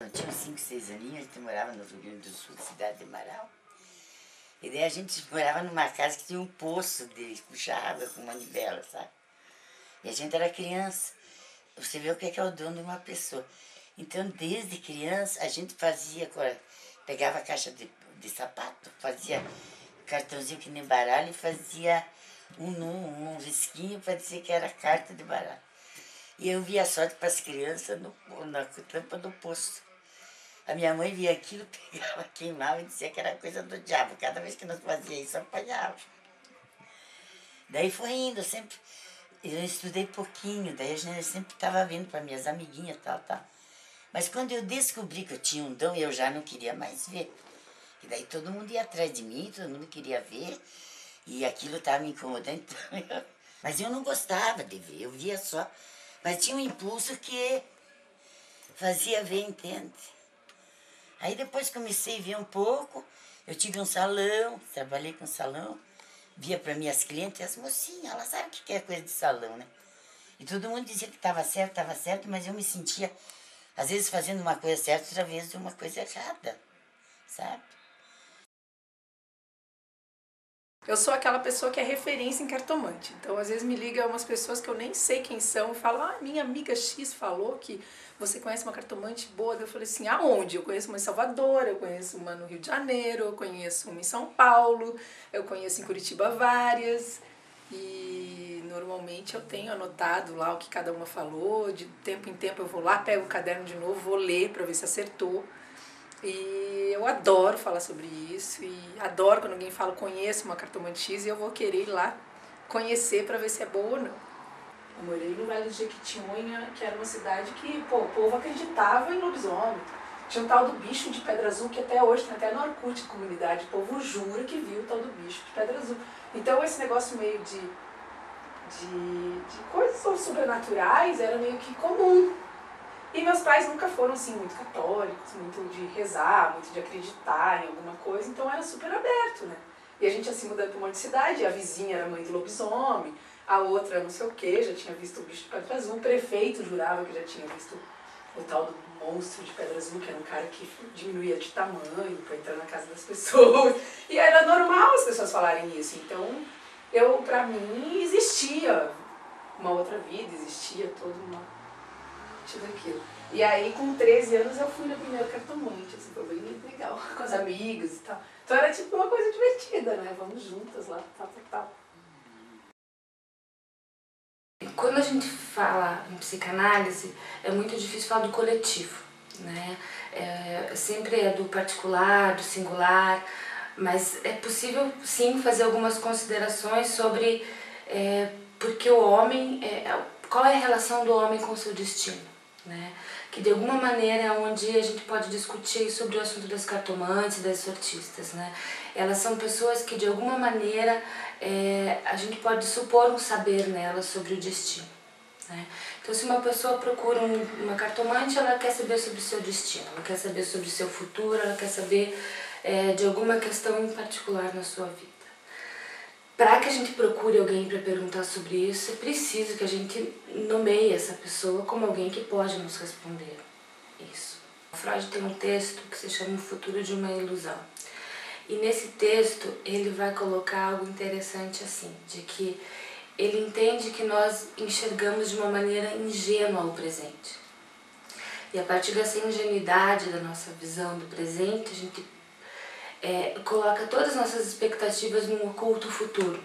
eu tinha uns 5, 6 aninhos, a gente morava no Rio Grande do Sul, cidade de Marau. E daí a gente morava numa casa que tinha um poço de puxar água com manivela, sabe? E a gente era criança. Você vê o que é o dono de uma pessoa. Então, desde criança, a gente fazia, pegava a caixa de sapato, fazia cartãozinho que nem baralho e fazia um risquinho para dizer que era carta de baralho. E eu via sorte para as crianças na tampa do poço. A minha mãe via aquilo, pegava, queimava e dizia que era coisa do diabo. Cada vez que nós fazíamos isso, apanhava. Daí foi indo, sempre. Eu estudei pouquinho, daí a gente sempre estava vendo para minhas amiguinhas, tal. Mas quando eu descobri que eu tinha um dom, eu já não queria mais ver. E daí todo mundo ia atrás de mim, todo mundo queria ver. E aquilo estava me incomodando. Então mas eu não gostava de ver, eu via só. Mas tinha um impulso que fazia ver, entende? Aí depois comecei a ver um pouco, eu tive um salão, trabalhei com salão, via para minhas clientes, as mocinhas, elas sabem o que é coisa de salão, né? E todo mundo dizia que estava certo, mas eu me sentia, às vezes, fazendo uma coisa certa, outra vez uma coisa errada, sabe? Eu sou aquela pessoa que é referência em cartomante. Então, às vezes me liga umas pessoas que eu nem sei quem são e falam: ah, minha amiga X falou que você conhece uma cartomante boa. Eu falei assim: aonde? Eu conheço uma em Salvador, eu conheço uma no Rio de Janeiro, eu conheço uma em São Paulo, eu conheço em Curitiba várias. E normalmente eu tenho anotado lá o que cada uma falou. De tempo em tempo eu vou lá, pego o caderno de novo, vou ler para ver se acertou. E eu adoro falar sobre isso e adoro quando alguém fala conheço uma cartomante X e eu vou querer ir lá conhecer para ver se é boa ou não. Eu morei no Vale do Jequitinhonha, que era uma cidade que o povo acreditava em lobisomem. Tinha um tal do bicho de Pedra Azul, que até hoje tem até no Orkut de comunidade, o povo jura que viu o tal do bicho de Pedra Azul. Então esse negócio meio de coisas sobrenaturais era meio que comum. E meus pais nunca foram assim muito católicos, muito de rezar, muito de acreditar em alguma coisa, então era super aberto, né? E a gente ia se mudando para uma outra cidade, a vizinha era mãe de lobisomem, a outra não sei o que, já tinha visto o bicho de Pedra Azul, o prefeito jurava que já tinha visto o tal do monstro de Pedra Azul, que era um cara que diminuía de tamanho para entrar na casa das pessoas. E era normal as pessoas falarem isso, então pra mim existia uma outra vida, existia toda uma... daquilo. E aí, com 13 anos, eu fui no primeiro cartomante, assim, foi bem legal, com as amigas e tal. Então era tipo uma coisa divertida, né? Vamos juntas lá, tal. Quando a gente fala em psicanálise, é muito difícil falar do coletivo, né? Sempre é do particular, do singular, mas é possível, sim, fazer algumas considerações sobre porque o homem, qual é a relação do homem com o seu destino. Né? Que de alguma maneira é onde a gente pode discutir sobre o assunto das cartomantes, das sortistas, né? Elas são pessoas que de alguma maneira a gente pode supor um saber nelas sobre o destino, né? Então se uma pessoa procura uma cartomante, ela quer saber sobre o seu destino, ela quer saber sobre o seu futuro, ela quer saber de alguma questão em particular na sua vida. Para que a gente procure alguém para perguntar sobre isso, é preciso que a gente nomeie essa pessoa como alguém que pode nos responder isso. Freud tem um texto que se chama O Futuro de uma Ilusão. E nesse texto ele vai colocar algo interessante assim, de que ele entende que nós enxergamos de uma maneira ingênua o presente. E a partir dessa ingenuidade da nossa visão do presente, a gente coloca todas as nossas expectativas num oculto futuro.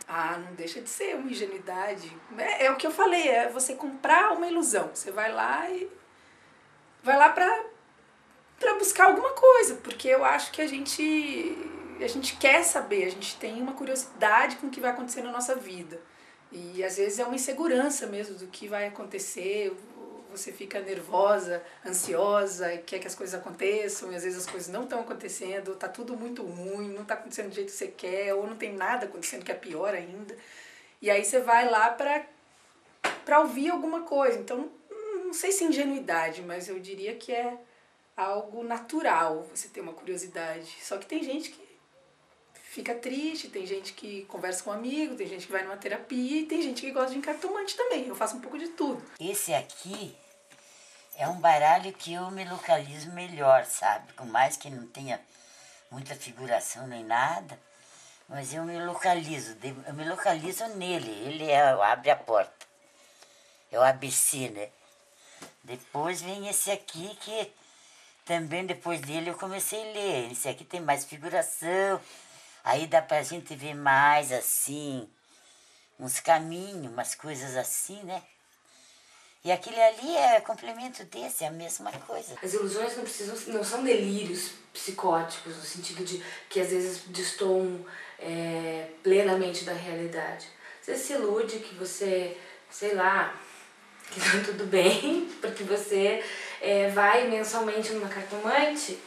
Ah, não deixa de ser uma ingenuidade. É o que eu falei, é você comprar uma ilusão. Você vai lá pra buscar alguma coisa, porque eu acho que a gente quer saber, a gente tem uma curiosidade com o que vai acontecer na nossa vida. E às vezes é uma insegurança mesmo do que vai acontecer, você fica nervosa, ansiosa, quer que as coisas aconteçam, e às vezes as coisas não estão acontecendo, tá tudo muito ruim, não tá acontecendo do jeito que você quer, ou não tem nada acontecendo que é pior ainda. E aí você vai lá pra ouvir alguma coisa. Então, não sei se é ingenuidade, mas eu diria que é algo natural você ter uma curiosidade. Só que tem gente que fica triste, tem gente que conversa com um amigo, tem gente que vai numa terapia e tem gente que gosta de cartomante também. Eu faço um pouco de tudo. Esse aqui É um baralho que eu me localizo melhor, sabe? Com mais que não tenha muita figuração nem nada, mas eu me localizo nele. Ele abre a porta. É o ABC, né? Depois vem esse aqui que também depois dele eu comecei a ler. Esse aqui tem mais figuração. Aí dá pra gente ver mais assim, uns caminhos, umas coisas assim, né? E aquele ali é complemento desse, é a mesma coisa. As ilusões não são delírios psicóticos, no sentido de que às vezes destoam plenamente da realidade. Você se ilude que você, sei lá, que tá tudo bem, porque você vai mensalmente numa cartomante,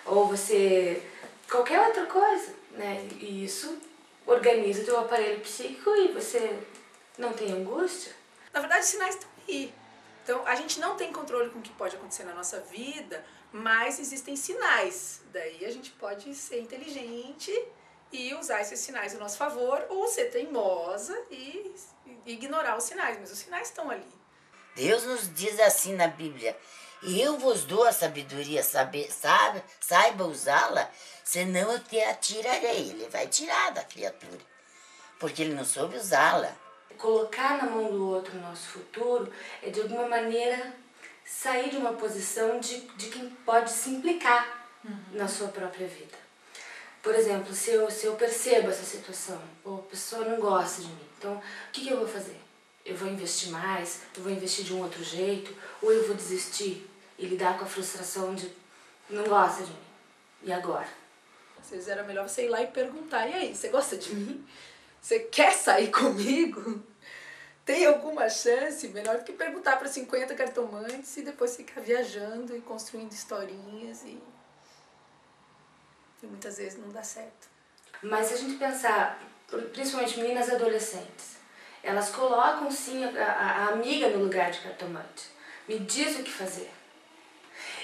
ou você... qualquer outra coisa, né? E isso organiza o teu aparelho psíquico e você não tem angústia. Na verdade, os sinais estão aí. Então, a gente não tem controle com o que pode acontecer na nossa vida, mas existem sinais. Daí a gente pode ser inteligente e usar esses sinais a nosso favor, ou ser teimosa e ignorar os sinais, mas os sinais estão ali. Deus nos diz assim na Bíblia: eu vos dou a sabedoria, saiba usá-la, senão eu te atirarei. Ele vai tirar da criatura, porque ele não soube usá-la. Colocar na mão do outro o nosso futuro é, de alguma maneira, sair de uma posição de quem pode se implicar na sua própria vida. Por exemplo, se eu percebo essa situação, a pessoa não gosta de mim, então o que eu vou fazer? Eu vou investir mais, eu vou investir de um outro jeito, ou eu vou desistir e lidar com a frustração de não gosta de mim. E agora? Às vezes era melhor você ir lá e perguntar: e aí, você gosta de mim? Você quer sair comigo? Tem alguma chance? Melhor do que perguntar para 50 cartomantes e depois ficar viajando e construindo historinhas e muitas vezes não dá certo. Mas se a gente pensar, principalmente meninas adolescentes, elas colocam sim a amiga no lugar de cartomante. Me diz o que fazer.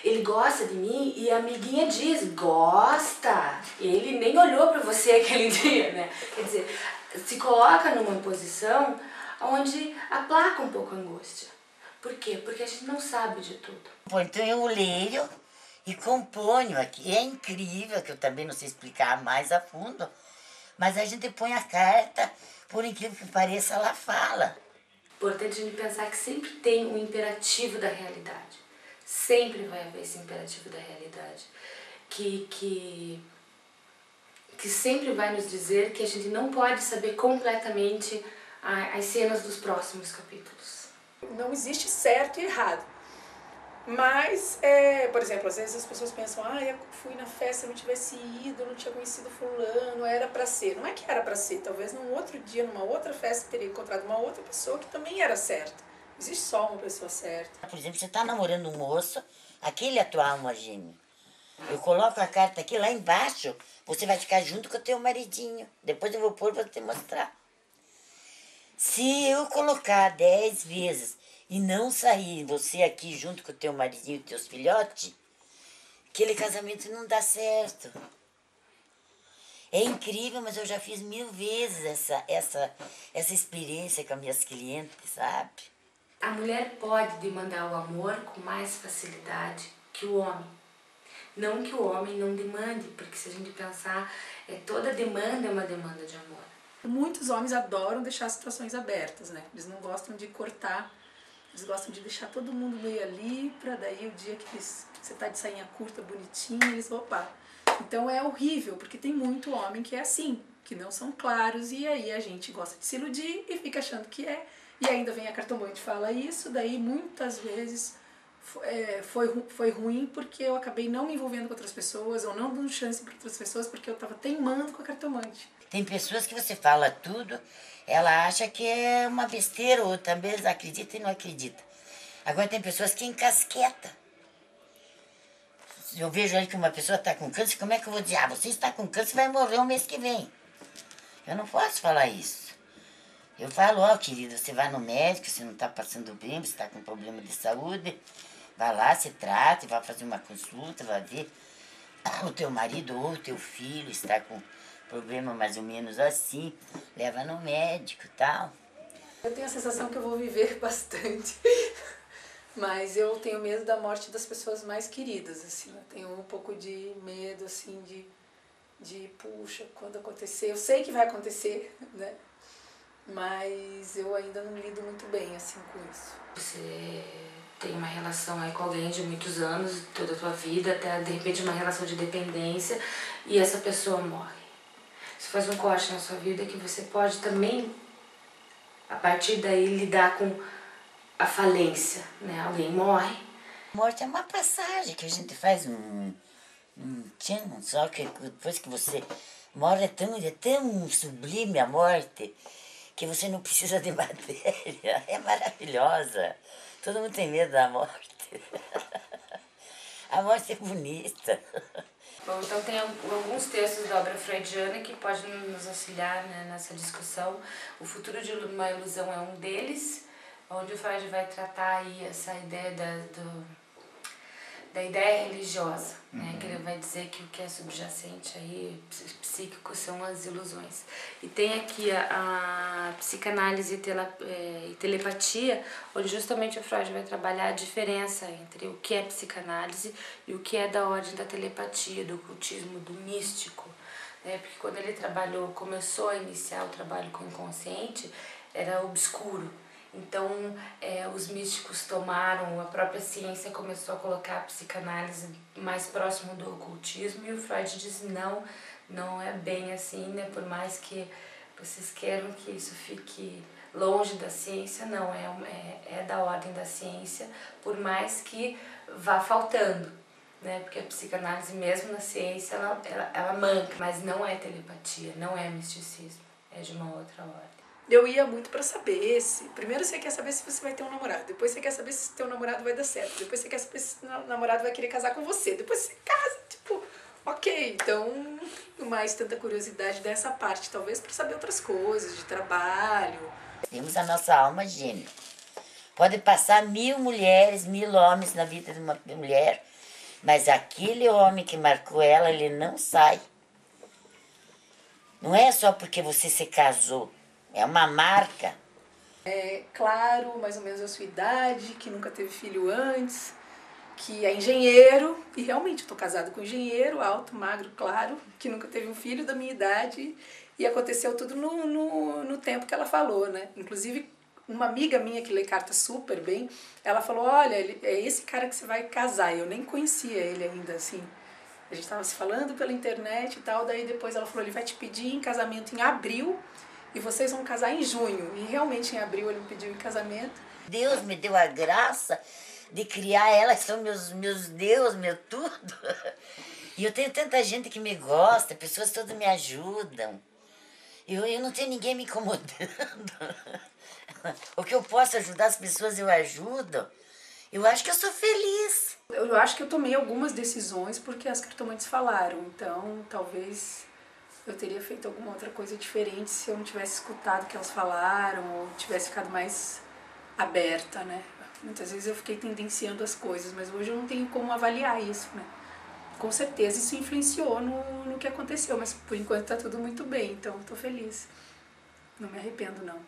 Ele gosta de mim e a amiguinha diz, gosta. Ele nem olhou para você aquele dia, né? Quer dizer, se coloca numa posição onde aplaca um pouco a angústia. Por quê? Porque a gente não sabe de tudo. Bom, então eu leio e componho aqui. É incrível, que eu também não sei explicar mais a fundo, mas a gente põe a carta, por incrível que pareça, ela fala. Importante a gente pensar que sempre tem um imperativo da realidade. Sempre vai haver esse imperativo da realidade. Que sempre vai nos dizer que a gente não pode saber completamente as cenas dos próximos capítulos. Não existe certo e errado. Mas, por exemplo, às vezes as pessoas pensam: eu fui na festa, não tivesse ido, não tinha conhecido fulano, era pra ser. Não é que era pra ser, talvez num outro dia, numa outra festa, teria encontrado uma outra pessoa que também era certa. Existe só uma pessoa certa. Por exemplo, você está namorando um moço, aquele é a tua alma gêmea. Eu coloco a carta aqui, lá embaixo, você vai ficar junto com o teu maridinho. Depois eu vou pôr para te mostrar. Se eu colocar 10 vezes e não sair você aqui junto com o teu maridinho e teus filhotes, aquele casamento não dá certo. É incrível, mas eu já fiz 1000 vezes essa experiência com as minhas clientes, sabe? A mulher pode demandar o amor com mais facilidade que o homem. Não que o homem não demande, porque se a gente pensar, toda demanda é uma demanda de amor. Muitos homens adoram deixar situações abertas, né? Eles não gostam de cortar, eles gostam de deixar todo mundo meio ali, pra daí o dia que você tá de sainha curta, bonitinha, eles, opa. Então é horrível, porque tem muito homem que é assim, que não são claros, e aí a gente gosta de se iludir e fica achando que é. E ainda vem a cartomante e fala isso, daí muitas vezes foi ruim porque eu acabei não me envolvendo com outras pessoas, ou não dando chance para outras pessoas, porque eu estava teimando com a cartomante. Tem pessoas que você fala tudo, ela acha que é uma besteira, ou também acredita e não acredita. Agora tem pessoas que encasquetam. Eu vejo aí que uma pessoa está com câncer, como é que eu vou dizer? Você está com câncer, vai morrer o mês que vem. Eu não posso falar isso. Eu falo, querido, você vai no médico, você não está passando bem, você está com problema de saúde, vai lá, se trata, vai fazer uma consulta, vai ver o teu marido ou o teu filho está com problema mais ou menos assim, leva no médico e tal. Eu tenho a sensação que eu vou viver bastante, Mas eu tenho medo da morte das pessoas mais queridas, assim. Eu tenho um pouco de medo, assim, puxa, quando acontecer, eu sei que vai acontecer, né? Mas eu ainda não lido muito bem, assim, com isso. Você tem uma relação aí com alguém de muitos anos, toda a tua vida, até de repente uma relação de dependência, e essa pessoa morre. Isso faz um corte na sua vida que você pode também, a partir daí, lidar com a falência, né? Alguém morre. Morte é uma passagem que a gente faz só que depois que você morre é tão sublime a morte que você não precisa de matéria. É maravilhosa. Todo mundo tem medo da morte. A morte é bonita. Bom, então tem alguns textos da obra freudiana que podem nos auxiliar, né, nessa discussão. O Futuro de uma Ilusão é um deles, onde o Freud vai tratar aí essa ideia da ideia religiosa, né? Que ele vai dizer que o que é subjacente aí, psíquico, são as ilusões. E tem aqui a psicanálise e telepatia, onde justamente o Freud vai trabalhar a diferença entre o que é psicanálise e o que é da ordem da telepatia, do ocultismo, do místico, né? Porque quando ele começou a iniciar o trabalho com o inconsciente, era obscuro. Então, os místicos tomaram, a própria ciência começou a colocar a psicanálise mais próximo do ocultismo, e o Freud diz não é bem assim, né? Por mais que vocês queiram que isso fique longe da ciência, não, é da ordem da ciência, por mais que vá faltando, né? Porque a psicanálise, mesmo na ciência, ela manca, mas não é telepatia, não é misticismo, é de uma outra ordem. Eu ia muito pra saber primeiro você quer saber se você vai ter um namorado, depois você quer saber se teu namorado vai dar certo, depois você quer saber se teu namorado vai querer casar com você, depois você casa, tipo, ok, então mais tanta curiosidade dessa parte, talvez pra saber outras coisas, de trabalho. Temos a nossa alma gêmea. Pode passar 1000 mulheres, 1000 homens na vida de uma mulher, mas aquele homem que marcou ela, ele não sai. Não é só porque você se casou. É uma marca. É claro, mais ou menos a sua idade, que nunca teve filho antes, que é engenheiro, e realmente eu tô casado com um engenheiro, alto, magro, claro, que nunca teve um filho da minha idade, e aconteceu tudo no tempo que ela falou, né? Inclusive, uma amiga minha que lê carta super bem, ela falou, olha, é esse cara que você vai casar, eu nem conhecia ele ainda, assim. A gente tava se falando pela internet e tal, daí depois ela falou, ele vai te pedir em casamento em abril, e vocês vão casar em junho. E realmente em abril ele me pediu em casamento. Deus me deu a graça de criar elas, são meus Deus, meu tudo. E eu tenho tanta gente que me gosta, pessoas todas me ajudam. Eu não tenho ninguém me incomodando. O que eu posso ajudar as pessoas, eu ajudo. Eu acho que eu sou feliz. Eu acho que eu tomei algumas decisões porque as cartomantes falaram. Então, talvez eu teria feito alguma outra coisa diferente se eu não tivesse escutado o que elas falaram ou tivesse ficado mais aberta, né? Muitas vezes eu fiquei tendenciando as coisas, mas hoje eu não tenho como avaliar isso, né? Com certeza isso influenciou no que aconteceu, mas por enquanto tá tudo muito bem, então eu tô feliz. Não me arrependo, não.